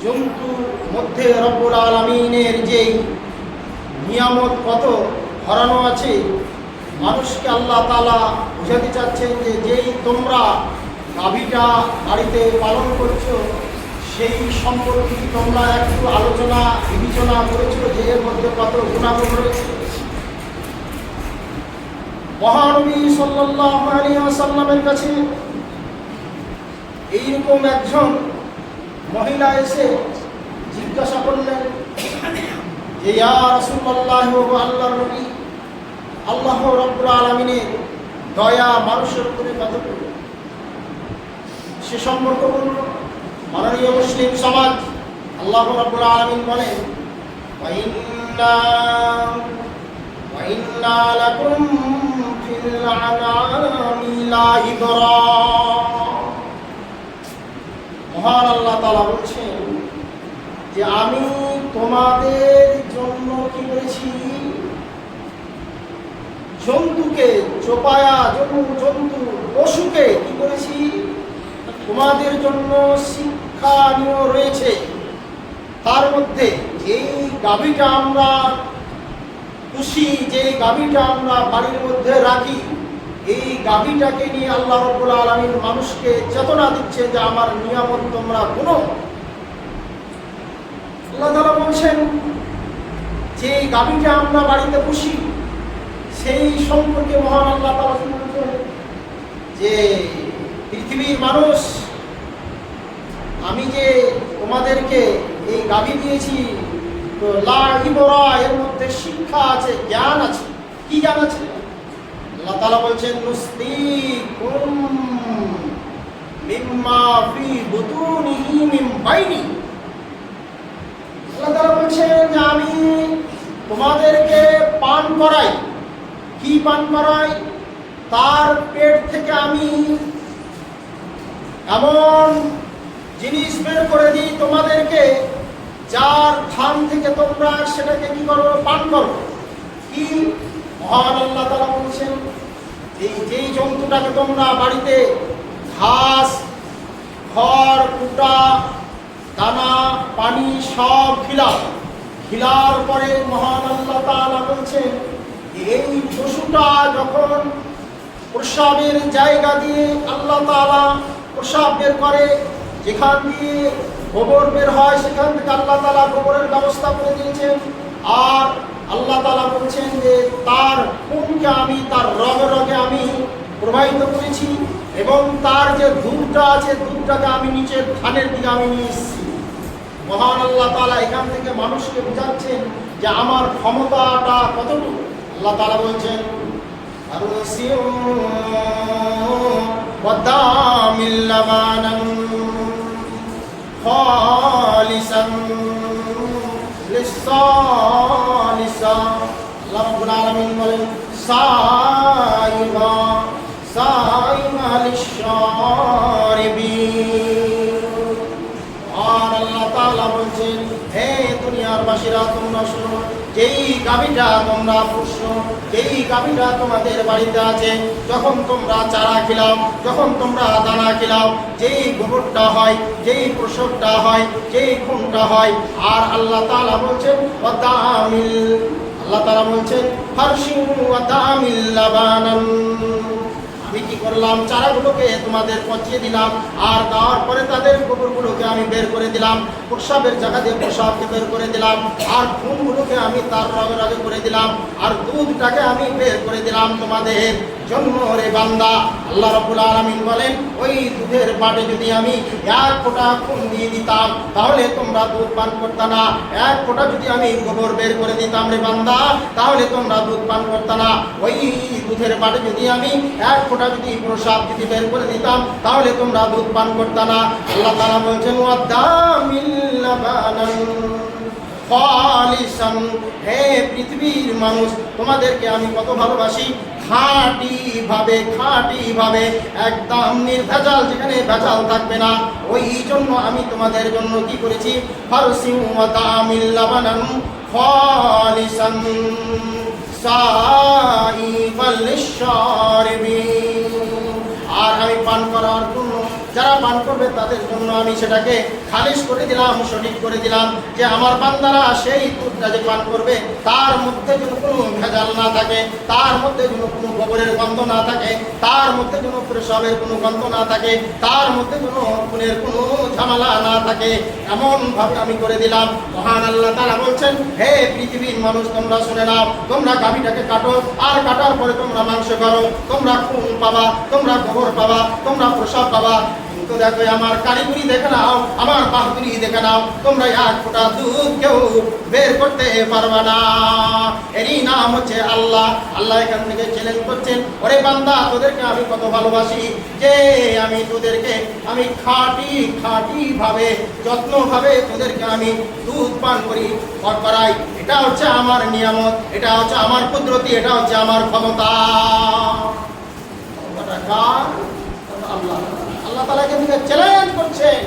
জন্তুর মধ্যে রব্বুল আলামিনের যেই নিয়ামত কত ভরানো আছে, মানুষকে আল্লাহ তাআলা বোঝাতে চাচ্ছেন যে যেই তোমরা গাভীটা বাড়িতে পালন করছো সেই সম্পর্কে তোমরা একটু আলোচনা বিবেচনা করেছো যে এর মধ্যে কত গুণাগুণ রয়েছে। মহানবী সাল্লাল্লাহু আলাইহি ওয়াসাল্লামের কাছে এইরকম একজন মহিলা এসে জিজ্ঞাসা করলেন যে ইয়া রাসূলুল্লাহ ওয়া আল্লাহর নবী, আল্লাহ রাব্বুল আলামিনের দয়া মানুষের উপরে কতটুকু? সে সম্পর্কে বলল, মাননীয় মুসলিম সমাজ আল্লাহ রাব্বুল আলামিন বলেন ওয়া ইন্না লাকুম ফিল আনামি লাইবরা। মহান আল্লাহ তাআলা বলছেন যে আমি তোমাদের জন্য কি করেছি, জন্তুকে চোপায়া জন্তু পশুকে কি করেছি, তোমাদের জন্য শিক্ষণীয় রয়েছে। তার মধ্যে যেই গাভীটা আমরা পুষি, যেই গাভীটা আমরা বাড়ির মধ্যে রাখি, এই গাভীটাকে নিয়ে আল্লাহ রাব্বুল আলামিন মানুষকে চেতনা দিচ্ছে যে আমার নিয়ামত তোমরা গুনো। আল্লাহ তাআলা বলছেন যে গাভীটা আমরা বাড়িতে পুষি সেই সম্পর্কে মহান আল্লাহ তাআলা বলছেন যে পৃথিবীর মানুষ, আমি যে তোমাদেরকে এই গাভী দিয়েছি তো লাইবরা, এর মধ্যে শিক্ষা আছে, জ্ঞান আছে। কি জ্ঞান আছে? আল্লাহ তাআলা বলছেন নুসতিকুম মিম্মা ফি বুতুনিহি মিন বাইনি। আল্লাহ তাআলা বলছেন যে আমি তোমাদেরকে পান করাই। কি পান করাই? তার পেট থেকে আমি এমন জিনিস বের করে দিই তোমাদেরকে, যার ধান থেকে তোমরা সেটাকে কি করো? পান করো। কি? মহান আল্লাহ তাআলা বলছেন যেই জন্তুটাকে তোমরা বাড়িতে ঘাস, খড়, কুটা, দানা, পানি সব খিলার পরে মহান আল্লাহ তাআলা বলছেন এই পশুটা যখন প্রস্রাবের জায়গা দিয়ে আল্লাহ তাআলা প্রস্রাব বের করে, যেখান দিয়ে গোবর বের হয় সেখান থেকে আল্লাহ তাআলা গোবরের ব্যবস্থা করে দিয়েছেন। আর আল্লাহ তাআলা বলছেন যে তার খুনকে আমি, তার রগে আমি প্রবাহিত করেছি, এবং তার যে দুধটা আছে দুধটাকে আমি নিচের ধানের দিকে আমি নিয়ে এসেছি। মহান আল্লাহ তাআলা এখান থেকে মানুষকে বোঝাচ্ছেন যে আমার ক্ষমতাটা কতটুকু। আল্লাহ তাআলা বলছেন আরসিউ ওয়াদামিল লাবানান খালিসান লিসালিসা। আল্লাহ রাব্বুল আলামিন বলেন সাইমা লিশারিবিন। আর আল্লাহ তাআলা বলছেন হে দুনিয়ার বাসীরা তোমরা শোনো, যেই গাভীটা তোমরা পুষো, যেই গাভীটা তোমাদের বাড়িতে আছে, যখন তোমরা চারা খিলাও, যখন তোমরা দানা খিলাও, যেই গোবরটা হয়, যেই প্রসবটা হয়, যেই খুনটা হয়, আর আল্লাহ তাআলা বলছেন আল্লাহ তাআলা বলছেন ফারশিউ ওয়া তামিল লাবানান। আমি কি করলাম? চারাগুলোকে তোমাদের পচিয়ে দিলাম, আর দেওয়ার পরে তাদের গোবরগুলোকে আমি বের করে দিলাম, প্রস্রাবের জায়গা দিয়ে প্রস্রাবকে বের করে দিলাম, আর খুনগুলোকে আমি তার রগে করে দিলাম, আর দুধটাকে আমি বের করে দিলাম তোমাদের জন্য রে বান্দা। আল্লাহ রাব্বুল আলামিন বলেন ওই দুধের পাটে যদি আমি এক ফোঁটা খুন দিয়ে দিতাম তাহলে তোমরা দুধ পান করতে না। এক ফোঁটা যদি আমি গোবর বের করে দিতাম রে বান্দা তাহলে তোমরা দুধ পান করতে না। ওই দুধের পাটে যদি আমি এক ফোঁটা যদি প্রস্রাব যদি বের করে দিতাম তাহলে তোমরা দুধ পান করতে না। আল্লাহ তাআলা বলছেন ওয়াদামিল লাবানান খালিসান। হে পৃথিবীর মানুষ, তোমাদেরকে আমি কত ভালোবাসি। খাঁটি ভাবে একদম নির্ভেজাল, যেখানে ভেজাল থাকবে না, ওই জন্য আমি তোমাদের জন্য কি করেছি? ফারসিউ ওয়া তামিল লাবানান খালিসান সাইফাল লিশারিবিন। আর আমি পান করার জন্য যারা পান করবে তাদের জন্য আমি সেটাকে খালিশ করে দিলাম, সঠিক করে দিলাম, যে আমার বান্দারা সেই দুধটা যে পান করবে তার মধ্যে যেন কোনো ভেজাল না থাকে, তার মধ্যে যেন কোনো গোবরের গন্ধ না থাকে, তার মধ্যে যেন প্রসাবের কোনো গন্ধ না থাকে, তার মধ্যে যেন খুনের কোনো ঝামেলা না থাকে, এমন ভাবে আমি করে দিলাম। মহান আল্লাহ তাআলা বলছেন, হে পৃথিবীর মানুষ তোমরা শুনে নাও, তোমরা গাভীটাকে কাটো, আর কাটার পরে তোমরা মাংস করো, তোমরা খুন পাবা, তোমরা গোবর পাবা, তোমরা প্রসাব পাবা। কিন্তু দেখো আমার কারিগরি দেখে নাও, আমার বাহাদুরি দেখে নাও, তোমরা এক ফোঁটা দুধ কেউ বের করতে পারবে না। এরই নাম হচ্ছে আল্লাহ। আল্লাহ এখান থেকে চ্যালেঞ্জ করছেন, ওরে বান্দা তোদেরকে আমি কত ভালোবাসি, যে আমি তোদেরকে আমি খাঁটি খাঁটি ভাবে যত্ন ভাবে তোদেরকে আমি দুধ পান করাই। এটা হচ্ছে আমার নিয়ামত, এটা হচ্ছে আমার কুদরতি, এটা হচ্ছে আমার ক্ষমতা। আল্লাহ আল্লাহ তাআলা এখান থেকে চ্যালেঞ্জ করছেন।